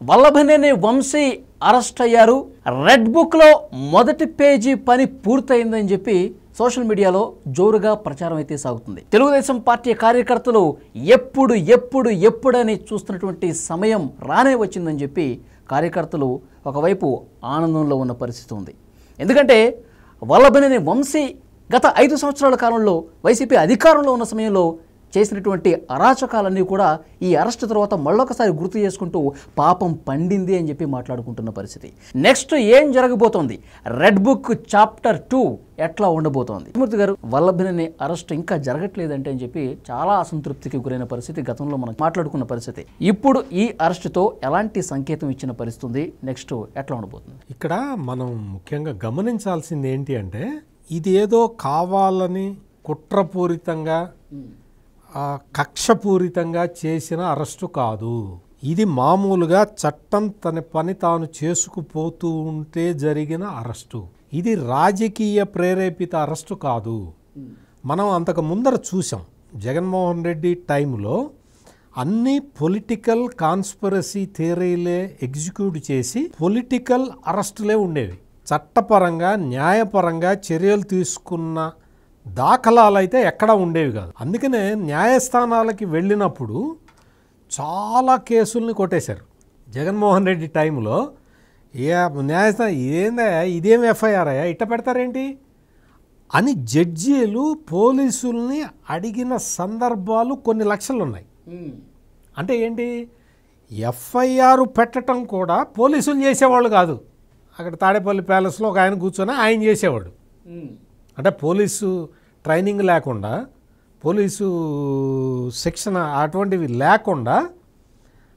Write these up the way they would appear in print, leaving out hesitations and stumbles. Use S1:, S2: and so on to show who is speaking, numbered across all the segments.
S1: Vallabhaneni Vamsi arrest అయ్యారు. Red బుక్లో మొదటి పేజీ పని పూర్తయిందని చెప్పి సోషల్ మీడియాలో జోరుగా ప్రచారం అయితే సాగుతుంది. తెలుగుదేశం పార్టీ కార్యకర్తలు ఎప్పుడని చూస్తున్నటువంటి సమయం రానే వచ్చిందని చెప్పి కార్యకర్తలు ఒకవైపు ఆనందంలో ఉన్న పరిస్థితి ఉంది. ఎందుకంటే వల్లభనేని వంశీ గత 5 సంవత్సరాల కాలంలో వైసీపీ అధికారంలో ఉన్న సమయంలో చేసినటువంటి అరాచకాలన్నీ కూడా ఈ అరెస్ట్ తర్వాత మళ్ళొకసారి గుర్తు చేసుకుంటూ పాపం పండింది అని చెప్పి మాట్లాడుకుంటున్న పరిస్థితి. నెక్స్ట్ ఏం జరగబోతోంది, రెడ్ బుక్ చాప్టర్ 2 ఎట్లా ఉండబోతోంది? మూర్తి గారు, వల్లభనేని అరెస్ట్ ఇంకా జరగట్లేదంటే అని చెప్పి చాలా అసంతృప్తికి గురైన పరిస్థితి గతంలో మనం మాట్లాడుకున్న పరిస్థితి. ఇప్పుడు ఈ అరెస్టుతో ఎలాంటి సంకేతం ఇచ్చిన పరిస్థితి, నెక్స్ట్ ఎట్లా ఉండబోతుంది?
S2: ఇక్కడ మనం ముఖ్యంగా గమనించాల్సింది ఏంటి అంటే, ఇది ఏదో కావాలని కుట్రపూరితంగా కక్షపూరితంగా చేసిన అరెస్టు కాదు. ఇది మామూలుగా చట్టం తన పని తాను చేసుకుపోతూ ఉంటే జరిగిన అరెస్టు. ఇది రాజకీయ ప్రేరేపిత అరెస్టు కాదు. మనం అంతకు ముందర చూసాం, జగన్మోహన్ రెడ్డి టైంలో అన్ని పొలిటికల్ కాన్స్పిరసీ థియరీలే ఎగ్జిక్యూట్ చేసి పొలిటికల్ అరెస్టులే ఉండేవి. చట్టపరంగా న్యాయపరంగా చర్యలు తీసుకున్న దాఖలాలు అయితే ఎక్కడా ఉండేవి కాదు. అందుకనే న్యాయస్థానాలకి వెళ్ళినప్పుడు చాలా కేసుల్ని కొట్టేశారు. జగన్మోహన్ రెడ్డి టైంలో న్యాయస్థానం ఇదేం ఎఫ్ఐఆర్ అయ్యా ఇట్ట పెడతారేంటి అని జడ్జీలు పోలీసుల్ని అడిగిన సందర్భాలు కొన్ని లక్షలు ఉన్నాయి. అంటే ఏంటి, ఎఫ్ఐఆర్ పెట్టడం కూడా పోలీసులు చేసేవాళ్ళు కాదు. అక్కడ తాడేపల్లి ప్యాలెస్లో ఒక ఆయన కూర్చొని ఆయన చేసేవాడు. అంటే పోలీసు ట్రైనింగ్ లేకుండా, పోలీసు శిక్షణ అటువంటివి లేకుండా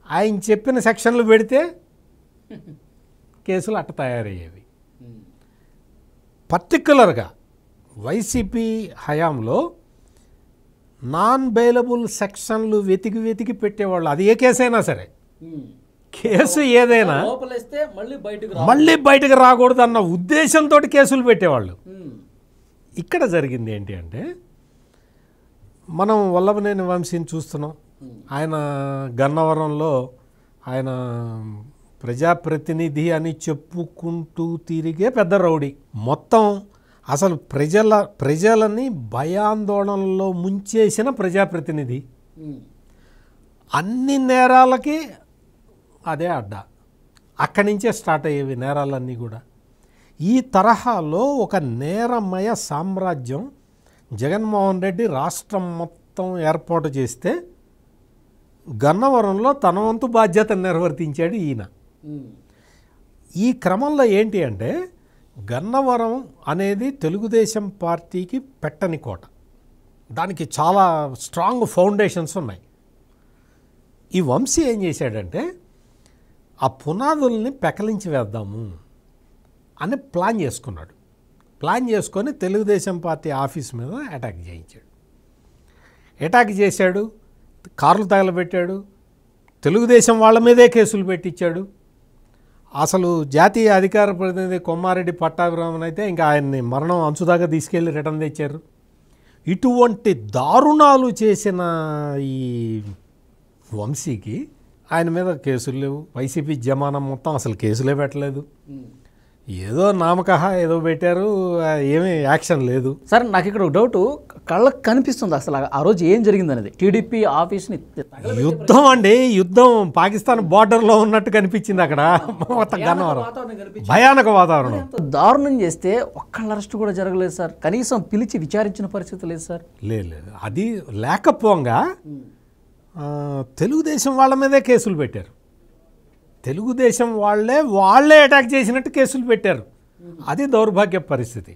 S2: ఆయన చెప్పిన సెక్షన్లు పెడితే కేసులు అట్ట తయారయ్యేవి. పర్టిక్యులర్గా వైసీపీ హయాంలో నాన్ బెయిలబుల్ సెక్షన్లు వెతికి పెట్టేవాళ్ళు. అది ఏ కేసైనా సరే, కేసు ఏదైనా మళ్ళీ బయటకు రాకూడదు అన్న ఉద్దేశంతో కేసులు పెట్టేవాళ్ళు. ఇక్కడ జరిగింది ఏంటి అంటే, మనం వల్లభనేని వంశీని చూస్తున్నాం. ఆయన గన్నవరంలో ఆయన ప్రజాప్రతినిధి అని చెప్పుకుంటూ తిరిగే పెద్ద రౌడీ. మొత్తం అసలు ప్రజలని భయాందోళనలో ముంచేసిన ప్రజాప్రతినిధి. అన్ని నేరాలకి అదే అడ్డా. అక్కడి నుంచే స్టార్ట్ అయ్యేవి నేరాలన్నీ కూడా. ఈ తరహాలో ఒక నేరమయ సామ్రాజ్యం జగన్మోహన్ రెడ్డి రాష్ట్రం మొత్తం ఏర్పాటు చేస్తే గన్నవరంలో తన వంతు బాధ్యత నిర్వర్తించాడు ఈయన. ఈ క్రమంలో ఏంటి అంటే, గన్నవరం అనేది తెలుగుదేశం పార్టీకి పెట్టని కోట. దానికి చాలా స్ట్రాంగ్ ఫౌండేషన్స్ ఉన్నాయి. ఈ వంశీ ఏం చేశాడంటే, ఆ పునాదుల్ని పెకలించి వేద్దాము అని ప్లాన్ చేసుకున్నాడు. ప్లాన్ చేసుకొని తెలుగుదేశం పార్టీ ఆఫీస్ మీద అటాక్ చేయించాడు. అటాక్ చేశాడు, కార్లు తగలబెట్టాడు, తెలుగుదేశం వాళ్ళ మీదే కేసులు పెట్టించాడు. అసలు జాతీయ అధికార ప్రతినిధి కొమ్మారెడ్డి పట్టాభిరామన్ అయితే ఇంకా ఆయన్ని మరణం అంచుదాకా తీసుకెళ్ళి రిటర్న్ తెచ్చారు. ఇటువంటి దారుణాలు చేసిన ఈ వంశీకి ఆయన మీద కేసులు లేవు. వైసీపీ జమానం మొత్తం అసలు కేసులే పెట్టలేదు. ఏదో నామకహ ఏదో పెట్టారు, ఏమీ యాక్షన్ లేదు.
S1: సార్, నాకు ఇక్కడ ఒక డౌట్, కళ్ళకు కనిపిస్తుంది అసలు ఆ రోజు ఏం జరిగింది అనేది. టీడీపీ ఆఫీస్ని
S2: యుద్ధం అండి, యుద్ధం పాకిస్తాన్ బార్డర్లో ఉన్నట్టు కనిపించింది అక్కడ. మొత్తం గన్నవరం భయానక వాతావరణం.
S1: దారుణం చేస్తే ఒక్కళ్ళ అరెస్ట్ కూడా జరగలేదు సార్. కనీసం పిలిచి విచారించిన పరిస్థితి లేదు సార్.
S2: లేదు, అది లేకపోగా తెలుగుదేశం వాళ్ళ మీదే కేసులు పెట్టారు. తెలుగుదేశం వాళ్ళే అటాక్ చేసినట్టు కేసులు పెట్టారు. అది దౌర్భాగ్య పరిస్థితి.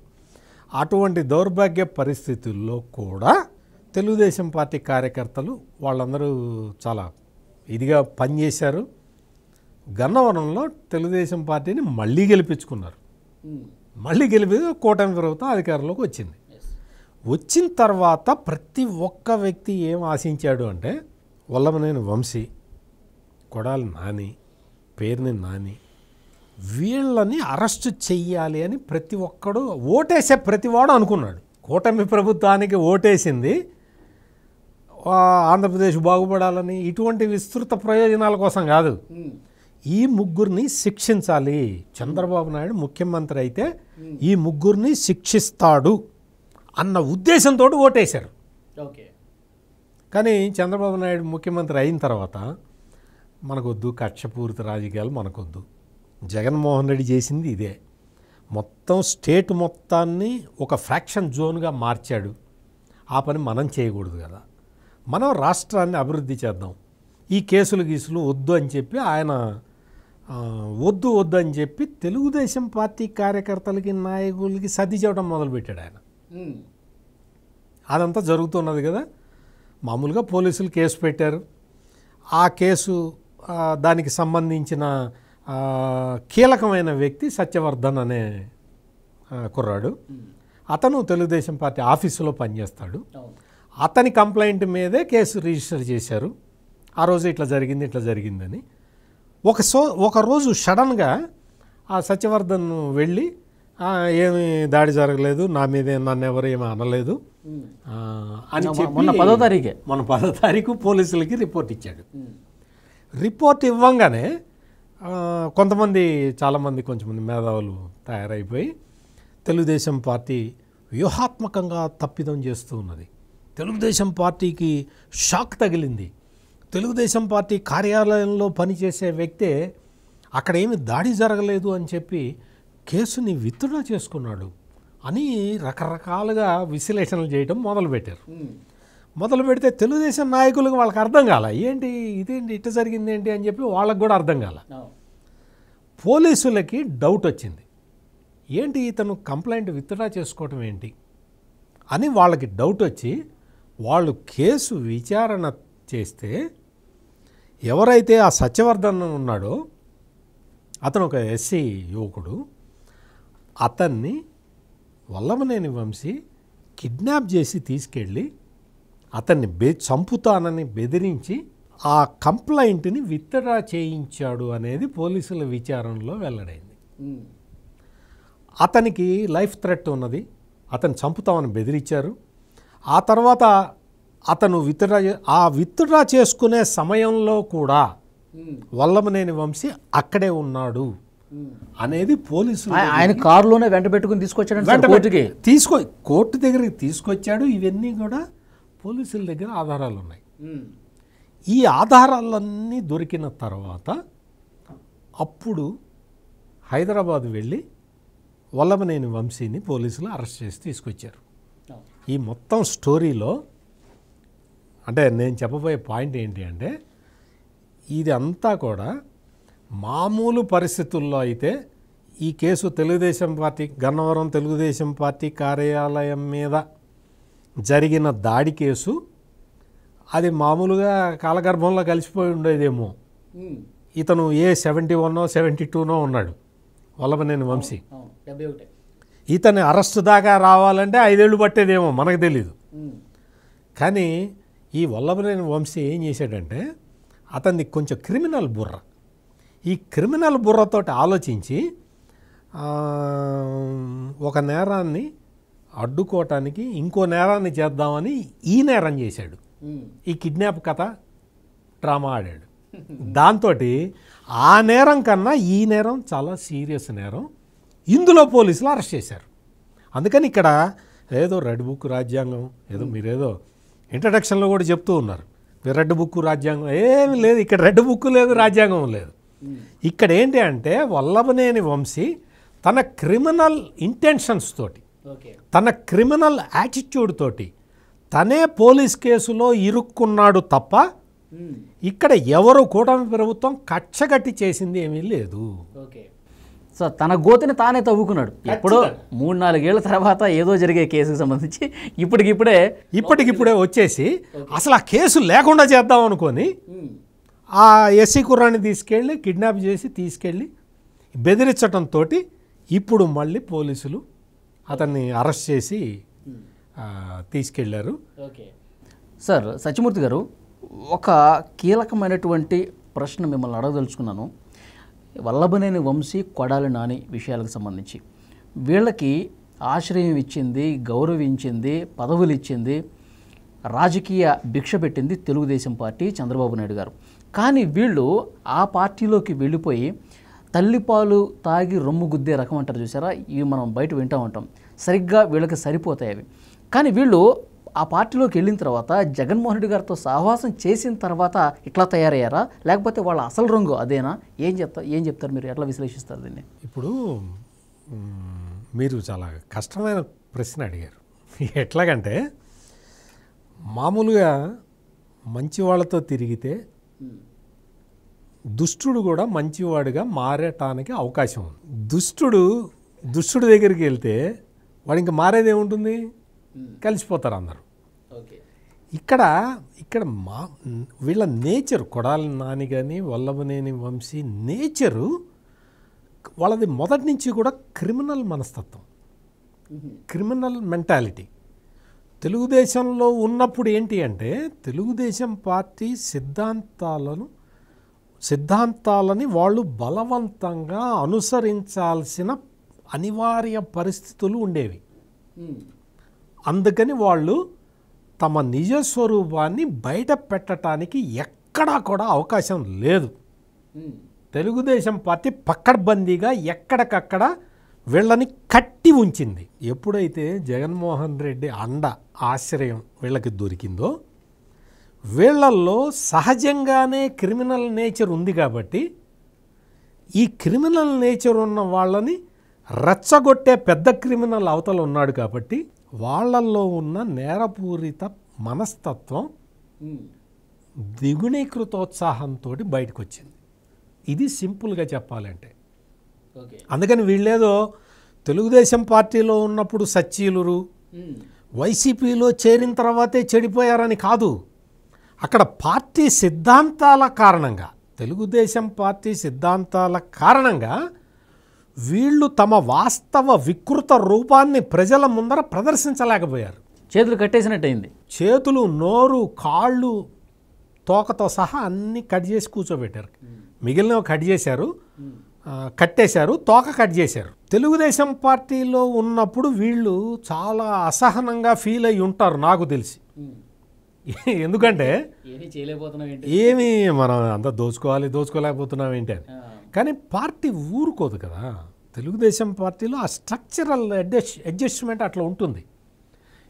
S2: అటువంటి దౌర్భాగ్య పరిస్థితుల్లో కూడా తెలుగుదేశం పార్టీ కార్యకర్తలు వాళ్ళందరూ చాలా ఇదిగా పనిచేశారు. గన్నవరంలో తెలుగుదేశం పార్టీని మళ్ళీ గెలిపించుకున్నారు. మళ్ళీ గెలిపి కూటమి ప్రభుత్వం అధికారంలోకి వచ్చింది. వచ్చిన తర్వాత ప్రతి ఒక్క వ్యక్తి ఏం ఆశించాడు అంటే, వల్లభనేని వంశీ, కొడాలి నాని, పేర్ని నాని, వీళ్ళని అరెస్ట్ చెయ్యాలి అని ప్రతి ఒక్కడు ఓటేసే ప్రతివాడు అనుకున్నాడు. కూటమి ప్రభుత్వానికి ఓటేసింది ఆంధ్రప్రదేశ్ బాగుపడాలని, ఇటువంటి విస్తృత ప్రయోజనాల కోసం కాదు. ఈ ముగ్గురిని శిక్షించాలి, చంద్రబాబు నాయుడు ముఖ్యమంత్రి అయితే ఈ ముగ్గురిని శిక్షిస్తాడు అన్న ఉద్దేశంతో ఓటేశారు.
S1: ఓకే.
S2: కానీ చంద్రబాబు నాయుడు ముఖ్యమంత్రి అయిన తర్వాత మనకొద్దు కక్షపూరిత రాజకీయాలు, మనకొద్దు, జగన్మోహన్ రెడ్డి చేసింది ఇదే, మొత్తం స్టేట్ మొత్తాన్ని ఒక ఫ్రాక్షన్ జోన్గా మార్చాడు, ఆ పని మనం చేయకూడదు కదా, మనం రాష్ట్రాన్ని అభివృద్ధి చేద్దాం, ఈ కేసులు గీసులు వద్దు అని చెప్పి ఆయన వద్దు అని చెప్పి తెలుగుదేశం పార్టీ కార్యకర్తలకి నాయకులకి సర్ది చెప్పడం మొదలుపెట్టాడు ఆయన. అదంతా జరుగుతున్నది కదా. మామూలుగా పోలీసులు కేసు పెట్టారు, ఆ కేసు దానికి సంబంధించిన కీలకమైన వ్యక్తి సత్యవర్ధన్ అనే కుర్రాడు, అతను తెలుగుదేశం పార్టీ ఆఫీసులో పనిచేస్తాడు, అతని కంప్లైంట్ మీదే కేసు రిజిస్టర్ చేశారు. ఆ రోజు ఇట్లా జరిగిందని ఒకరోజు సడన్గా ఆ సత్యవర్ధన్ వెళ్ళి ఏమి దాడి జరగలేదు, నా మీదే నన్ను ఎవరు ఏమీ అనలేదు అని చెప్పి
S1: మొన్న
S2: 10వ తారీఖు పోలీసులకి రిపోర్ట్ ఇచ్చాడు. రిపోర్ట్ ఇవ్వంగానే చాలామంది కొంచెంమంది మేధావులు తయారైపోయి తెలుగుదేశం పార్టీ వ్యూహాత్మకంగా తప్పిదం చేస్తూ ఉన్నది, తెలుగుదేశం పార్టీకి షాక్ తగిలింది, తెలుగుదేశం పార్టీ కార్యాలయంలో పనిచేసే వ్యక్తే అక్కడ ఏమి దాడి జరగలేదు అని చెప్పి కేసుని విత్డ్రా చేసుకున్నాడు అని రకరకాలుగా విశ్లేషణలు చేయడం మొదలుపెట్టారు. మొదలు పెడితే తెలుగుదేశం నాయకులకు వాళ్ళకి అర్థం కాల, ఇదేంటి ఇట్ట జరిగింది ఏంటి అని చెప్పి వాళ్ళకు కూడా అర్థం కాల. పోలీసులకి డౌట్ వచ్చింది, ఏంటి ఇతను కంప్లైంట్ విత్డ్రా చేసుకోవటం ఏంటి అని వాళ్ళకి డౌట్ వచ్చి వాళ్ళు కేసు విచారణ చేస్తే ఎవరైతే ఆ సత్యవర్ధన్ ఉన్నాడో అతను ఒక ఎస్సీ యువకుడు, అతన్ని వల్లభనేని వంశీ కిడ్నాప్ చేసి తీసుకెళ్ళి అతన్ని చంపుతానని బెదిరించి ఆ కంప్లైంట్ని విత్డ్రా చేయించాడు అనేది పోలీసుల విచారణలో వెల్లడైంది. అతనికి లైఫ్ థ్రెట్ ఉన్నది, అతను చంపుతామని బెదిరించారు. ఆ తర్వాత అతను విత్డ్రా చేసుకునే సమయంలో కూడా వల్లభనేని వంశీ అక్కడే ఉన్నాడు అనేది పోలీసులు
S1: ఆయన కారులోనే వెంట పెట్టుకుని తీసుకొచ్చాడు,
S2: కోర్టు దగ్గరికి తీసుకొచ్చాడు. ఇవన్నీ కూడా పోలీసుల దగ్గర ఆధారాలు ఉన్నాయి. ఈ ఆధారాలన్నీ దొరికిన తర్వాత అప్పుడు హైదరాబాద్ వెళ్ళి వల్లభనేని వంశీని పోలీసులు అరెస్ట్ చేసి తీసుకొచ్చారు. ఈ మొత్తం స్టోరీలో అంటే నేను చెప్పబోయే పాయింట్ ఏంటి అంటే, ఇది అంతా కూడా మామూలు పరిస్థితుల్లో అయితే ఈ case Telugu Desam party Gannavaram Telugu Desam party కార్యాలయం మీద జరిగిన దాడి కేసు, అది మామూలుగా కాలగర్భంలో కలిసిపోయి ఉండేదేమో. ఇతను 71 72 ఉన్నాడు వల్లభనేని వంశీ. ఇతని అరెస్ట్ దాకా రావాలంటే 5 ఏళ్ళు పట్టేదేమో, మనకు తెలీదు. కానీ ఈ వల్లభనేని వంశీ ఏం చేశాడంటే, అతన్ని కొంచెం క్రిమినల్ బుర్ర, ఈ క్రిమినల్ బుర్రతోటి ఆలోచించి ఒక నేరాన్ని అడ్డుకోవటానికి ఇంకో నేరాన్ని చేద్దామని ఈ నేరం చేశాడు. ఈ కిడ్నాప్ కథ డ్రామా ఆడాడు. దాంతో ఆ నేరం కన్నా ఈ నేరం చాలా సీరియస్ నేరం, ఇందులో పోలీసులు అరెస్ట్ చేశారు. అందుకని ఇక్కడ ఏదో రెడ్ బుక్ రాజ్యాంగం, మీరేదో ఇంట్రడక్షన్లో కూడా చెప్తూ ఉన్నారు, రెడ్ బుక్ రాజ్యాంగం ఏమి లేదు. ఇక్కడ రెడ్ బుక్ లేదు, రాజ్యాంగం లేదు. ఇక్కడ ఏంటి అంటే వల్లభనేని వంశీ తన క్రిమినల్ ఇంటెన్షన్స్ తోటి, తన క్రిమినల్ యాటిట్యూడ్ తోటి తనే పోలీస్ కేసులో ఇరుక్కున్నాడు తప్ప ఇక్కడ ఎవరు కూటమి ప్రభుత్వం కచ్చగట్టి చేసింది ఏమీ లేదు.
S1: సో తన గోతిని తానే తవ్వుకున్నాడు. ఎప్పుడో 3-4 ఏళ్ల తర్వాత ఏదో జరిగే కేసుకు సంబంధించి ఇప్పటికిప్పుడే వచ్చేసి అసలు ఆ కేసు లేకుండా చేద్దాం అనుకొని ఆ ఎస్సీ కుర్రాన్ని తీసుకెళ్ళి కిడ్నాప్ చేసి తీసుకెళ్ళి బెదిరించడంతో ఇప్పుడు మళ్ళీ పోలీసులు అతన్ని అరెస్ట్ చేసి తీసుకెళ్లారు. సార్ సత్యమూర్తి గారు, ఒక కీలకమైనటువంటి ప్రశ్న మిమ్మల్ని అడగదలుచుకున్నాను. వల్లభనేని వంశీ, కొడాలి నాని విషయాలకు సంబంధించి వీళ్ళకి ఆశ్రయం ఇచ్చింది, గౌరవించింది, పదవులు ఇచ్చింది, రాజకీయ భిక్ష పెట్టింది తెలుగుదేశం పార్టీ, చంద్రబాబు నాయుడు గారు. కానీ వీళ్ళు ఆ పార్టీలోకి వెళ్ళిపోయి తల్లిపాలు తాగి రొమ్ము గుద్దే రకం అంటారు చూసారా, ఇవి మనం బయట వింటూ ఉంటాం. సరిగ్గా వీళ్ళకి సరిపోతాయి అవి. కానీ వీళ్ళు ఆ పార్టీలోకి వెళ్ళిన తర్వాత జగన్మోహన్ రెడ్డి గారితో సహవాసం చేసిన తర్వాత ఇట్లా తయారయ్యారా, లేకపోతే వాళ్ళ అసలు రంగు అదేనా? ఏం చెప్తారు మీరు? ఎట్లా విశ్లేషిస్తారు దీన్ని?
S2: ఇప్పుడు మీరు చాలా కష్టమైన ప్రశ్న అడిగారు. ఎట్లాగంటే మామూలుగా మంచి వాళ్ళతో తిరిగితే దుష్టుడు కూడా మంచివాడిగా మారటానికి అవకాశం ఉంది. దుష్టుడు దగ్గరికి వెళ్తే వాడు ఇంకా మారేది ఏముంటుంది? కలిసిపోతారు అందరూ. ఇక్కడ వీళ్ళ నేచర్, కొడాలి నాని కానీ వల్లభనేని వంశీ నేచరు వాళ్ళది మొదటి నుంచి కూడా క్రిమినల్ మనస్తత్వం, క్రిమినల్ మెంటాలిటీ. తెలుగుదేశంలో ఉన్నప్పుడు ఏంటి అంటే తెలుగుదేశం పార్టీ సిద్ధాంతాలని వాళ్ళు బలవంతంగా అనుసరించాల్సిన అనివార్య పరిస్థితులు ఉండేవి. అందుకని వాళ్ళు తమ నిజస్వరూపాన్ని బయట పెట్టడానికి ఎక్కడా కూడా అవకాశం లేదు. తెలుగుదేశం పార్టీ పక్కడ్బందీగా ఎక్కడికక్కడ వీళ్ళని కట్టి ఉంచింది. ఎప్పుడైతే జగన్మోహన్ రెడ్డి అండ ఆశ్రయం వీళ్ళకి దొరికిందో, వీళ్ళల్లో సహజంగానే క్రిమినల్ నేచర్ ఉంది కాబట్టి ఈ క్రిమినల్ నేచర్ ఉన్న వాళ్ళని రెచ్చగొట్టే పెద్ద క్రిమినల్ అవతల ఉన్నాడు కాబట్టి వాళ్ళల్లో ఉన్న నేరపూరిత మనస్తత్వం ద్విగుణీకృతోత్సాహంతో బయటకు వచ్చింది. ఇది సింపుల్గా చెప్పాలంటే. అందుకని వీళ్ళేదో తెలుగుదేశం పార్టీలో ఉన్నప్పుడు సచ్చీలురు, వైసీపీలో చేరిన తర్వాతే చెడిపోయారని కాదు. అక్కడ పార్టీ సిద్ధాంతాల కారణంగా, తెలుగుదేశం పార్టీ సిద్ధాంతాల కారణంగా వీళ్ళు తమ వాస్తవ వికృత రూపాన్ని ప్రజల ముందర ప్రదర్శించలేకపోయారు.
S1: చేతులు కట్టేసినట్టయింది.
S2: చేతులు, నోరు, కాళ్ళు, తోకతో సహా అన్నీ కట్ చేసి కూర్చోబెట్టారు. మిగిలినవి కట్టేశారు, తోక కట్ చేశారు. తెలుగుదేశం పార్టీలో ఉన్నప్పుడు వీళ్ళు చాలా అసహనంగా ఫీల్ అయ్యి ఉంటారు నాకు తెలిసి. ఎందుకంటే ఏమి మనం అంతా దోచుకోలేకపోతున్నాం ఏంటి అని. కానీ పార్టీ ఊరుకోదు కదా. తెలుగుదేశం పార్టీలో ఆ స్ట్రక్చరల్ అడ్జస్ట్మెంట్ అట్లా ఉంటుంది.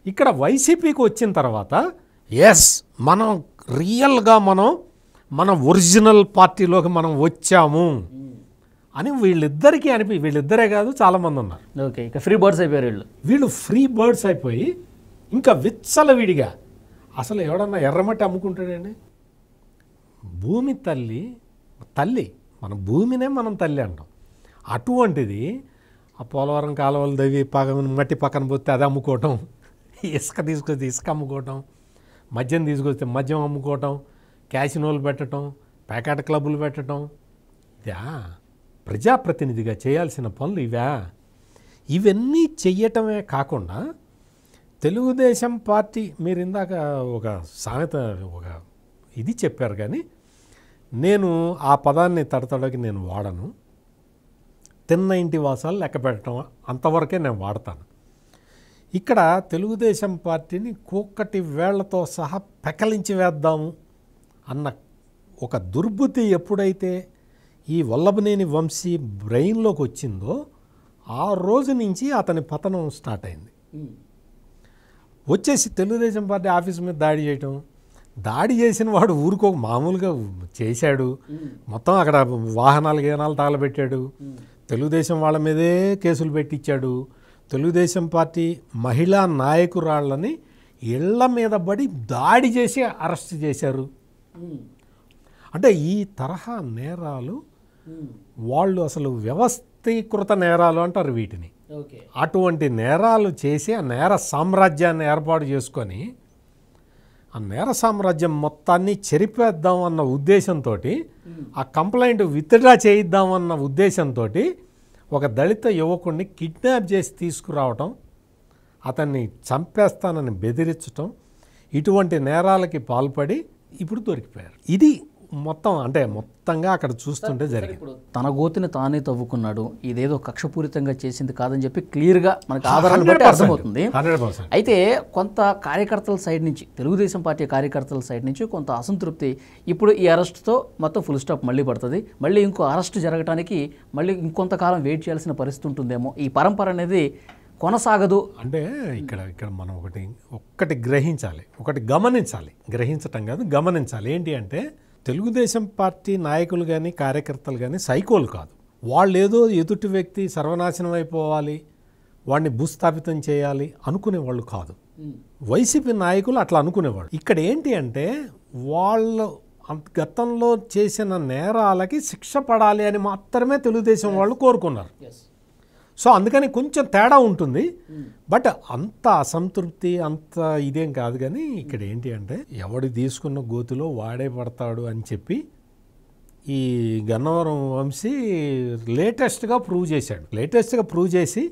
S2: ఇక్కడ వైసీపీకి వచ్చిన తర్వాత మనం రియల్గా మన ఒరిజినల్ పార్టీలోకి మనం వచ్చాము అని వీళ్ళిద్దరే కాదు చాలామంది ఉన్నారు.
S1: ఓకే, ఇక ఫ్రీ బర్డ్స్ అయిపోయారు
S2: వీళ్ళు ఫ్రీ బర్డ్స్ అయిపోయి ఇంకా విచ్చలవిడిగా. అసలు ఎవడన్నా ఎర్రమట్టి అమ్ముకుంటాడండి? భూమి తల్లి మన భూమినే మనం తల్లి అంటాం. అటువంటిది ఆ పోలవరం కాలువలు దవ్వి మట్టి పక్కన పోతే అది అమ్ముకోవటం, ఇసుక తీసుకొస్తే ఇసుక అమ్ముకోవటం, మద్యం తీసుకొస్తే మద్యం అమ్ముకోవటం, క్యాసినోలు పెట్టడం, ప్యాకెట్ క్లబ్బులు పెట్టడం, ఇదా ప్రజాప్రతినిధిగా చేయాల్సిన పనులు ఇవన్నీ చెయ్యటమే కాకుండా తెలుగుదేశం పార్టీ, మీరు ఇందాక ఒక సామెత ఇది చెప్పారు, కానీ నేను ఆ పదాన్ని తడతడకి నేను వాడను. తిన్న ఇంటి వాసాలు లెక్క పెట్టడం అంతవరకే నేను వాడతాను. ఇక్కడ తెలుగుదేశం పార్టీని కూక్కటి వేళ్లతో సహా పెకలించి వేద్దాము అన్న ఒక దుర్బుద్ధి ఎప్పుడైతే ఈ వల్లభనేని వంశీ బ్రెయిన్లోకి వచ్చిందో ఆ రోజు నుంచి అతని పతనం స్టార్ట్ అయింది. వచ్చేసి తెలుగుదేశం పార్టీ ఆఫీస్ మీద దాడి చేసిన వాడు మామూలుగా చేశాడు. మొత్తం అక్కడ వాహనాలు తగలబెట్టాడు. తెలుగుదేశం వాళ్ళ మీదే కేసులు పెట్టించాడు. తెలుగుదేశం పార్టీ మహిళా నాయకురాళ్ళని ఇళ్ల మీద పడి దాడి చేసి అరెస్ట్ చేశారు. అంటే ఈ తరహా నేరాలు వాళ్ళు అసలు వ్యవస్థీకృత నేరాలు అంటారు వీటిని. అటువంటి నేరాలు చేసి ఆ నేర సామ్రాజ్యాన్ని ఏర్పాటు చేసుకొని ఆ నేర సామ్రాజ్యం మొత్తాన్ని చెరిపేద్దాం అన్న ఉద్దేశంతో, ఆ కంప్లైంట్ విత్డ్రా చేయిద్దామన్న ఉద్దేశంతో ఒక దళిత యువకుడిని కిడ్నాప్ చేసి తీసుకురావటం, అతన్ని చంపేస్తానని బెదిరించటం, ఇటువంటి నేరాలకి పాల్పడి ఇప్పుడు దొరికిపోయారు. ఇది మొత్తం అంటే మొత్తంగా అక్కడ చూస్తుంటే జరిగింది.
S1: తన గోతిని తానే తవ్వుకున్నాడు, ఇదేదో కక్షపూరితంగా చేసింది కాదని చెప్పి క్లియర్గా మనకు ఆధారాలు బట్టి అర్థమవుతుంది.
S2: 100%.
S1: అయితే కొంత కార్యకర్తల సైడ్ నుంచి, తెలుగుదేశం పార్టీ కార్యకర్తల సైడ్ నుంచి కొంత అసంతృప్తి, ఇప్పుడు ఈ అరెస్ట్తో మొత్తం ఫుల్ స్టాప్ మళ్ళీ పడుతుంది, మళ్ళీ ఇంకో అరెస్ట్ జరగడానికి మళ్ళీ ఇంకొంతకాలం వెయిట్ చేయాల్సిన పరిస్థితి ఉంటుందేమో, ఈ పరంపర అనేది కొనసాగదు
S2: అంటే ఇక్కడ మనం ఒక్కటి గ్రహించాలి, ఒకటి గమనించాలి, గ్రహించటం కాదు గమనించాలి. ఏంటి అంటే తెలుగుదేశం పార్టీ నాయకులు కానీ కార్యకర్తలు కానీ సైకోలు కాదు. వాళ్ళు ఏదో ఎదుటి వ్యక్తి సర్వనాశనం అయిపోవాలి, వాడిని భూస్థాపితం చేయాలి అనుకునేవాళ్ళు కాదు. వైసీపీ నాయకులు అట్లా అనుకునేవాళ్ళు. ఇక్కడ ఏంటి అంటే వాళ్ళు గతంలో చేసిన నేరాలకి శిక్ష పడాలి అని మాత్రమే తెలుగుదేశం వాళ్ళు కోరుకున్నారు. సో అందుకని కొంచెం తేడా ఉంటుంది. బట్ అంత అసంతృప్తి అంత ఇదేం కాదు. కానీ ఇక్కడ ఏంటి అంటే ఎవడు తీసుకున్న గోతిలో వాడే పడతాడు అని చెప్పి ఈ గన్నవరం వంశీ లేటెస్ట్గా ప్రూవ్ చేసి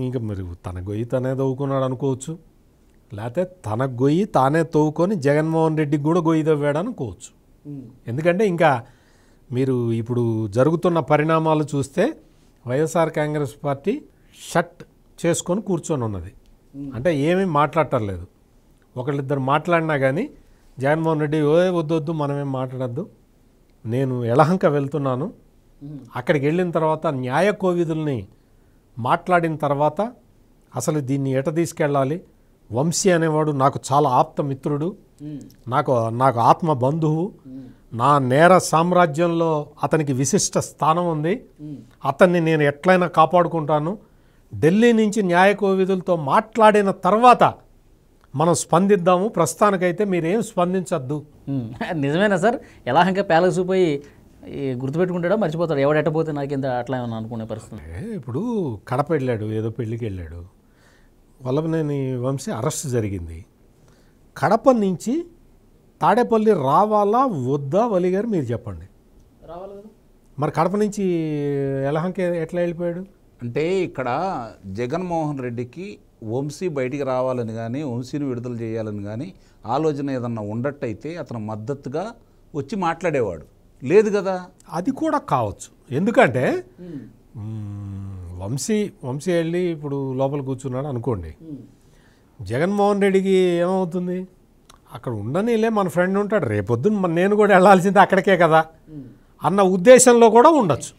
S2: ఇంకా మరి తన గొయ్యి తనే తవ్వుకున్నాడు అనుకోవచ్చు, లేకపోతే తన గొయ్యి తానే తవ్వుకొని జగన్మోహన్ రెడ్డికి కూడా గొయ్యి తవ్వాడు అనుకోవచ్చు. ఎందుకంటే ఇంకా మీరు ఇప్పుడు జరుగుతున్న పరిణామాలు చూస్తే వైఎస్ఆర్ కాంగ్రెస్ పార్టీ షట్ చేసుకొని కూర్చొని ఉన్నది. అంటే ఏమీ మాట్లాడటలేదు. ఒకళ్ళిద్దరు మాట్లాడినా కానీ జగన్మోహన్ రెడ్డి వద్దు మనమేం మాట్లాడద్దు, నేను యలహంక వెళ్తున్నాను, అక్కడికి వెళ్ళిన తర్వాత న్యాయ కోవిదుల్ని మాట్లాడిన తర్వాత అసలు దీన్ని ఎట తీసుకెళ్ళాలి, వంశీ అనేవాడు నాకు చాలా ఆప్త మిత్రుడు, నాకు ఆత్మ బంధువు, నా నేర సామ్రాజ్యంలో అతనికి విశిష్ట స్థానం ఉంది, అతన్ని నేను ఎట్లయినా కాపాడుకుంటాను, ఢిల్లీ నుంచి న్యాయ కోవిదులతో మాట్లాడిన తర్వాత మనం స్పందిద్దాము, ప్రస్తుతానికైతే మీరేం స్పందించద్దు.
S1: నిజమేనా సార్? యలహంక ప్యాలెస్ పోయి గుర్తుపెట్టుకుంటాడా, మర్చిపోతాడు, ఎవడెట్టపోతే నాకేంత అట్లా ఏమన్నా అనుకునే పరిస్థితి?
S2: ఇప్పుడు కడప వెళ్ళాడు, ఏదో పెళ్ళికి వెళ్ళాడు, వల్లభనేని వంశీ అరెస్ట్ జరిగింది. కడప నుంచి తాడేపల్లి రావాలా వద్దా వలి గారు మీరు చెప్పండి. మరి కడప నుంచి యలహంక ఎట్లా వెళ్ళిపోయాడు?
S3: అంటే ఇక్కడ జగన్మోహన్ రెడ్డికి వంశీ బయటికి రావాలని కానీ వంశీని విడుదల చేయాలని కానీ ఆలోచన ఏదన్నా ఉండట్టయితే అతను మద్దతుగా వచ్చి మాట్లాడేవాడు, లేదు కదా.
S2: అది కూడా కావచ్చు. ఎందుకంటే వంశీ వెళ్ళి ఇప్పుడు లోపల కూర్చున్నాడు అనుకోండి, జగన్మోహన్ రెడ్డికి ఏమవుతుంది, అక్కడ ఉండనిలే మన ఫ్రెండ్ ఉంటాడు, రేపొద్దున నేను కూడా వెళ్ళాల్సింది అక్కడికే కదా అన్న ఉద్దేశంలో కూడా ఉండొచ్చు.